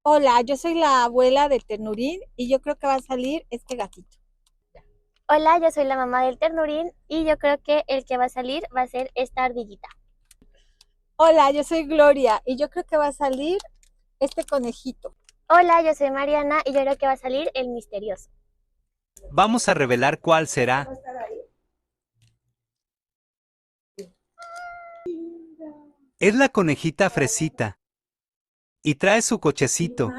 Hola, yo soy la abuela del Ternurín y yo creo que va a salir este gatito. Hola, yo soy la mamá del ternurín y yo creo que el que va a salir va a ser esta ardillita. Hola, yo soy Gloria y yo creo que va a salir este conejito. Hola, yo soy Mariana y yo creo que va a salir el misterioso. Vamos a revelar cuál será. Es la conejita Fresita. Y trae su cochecito.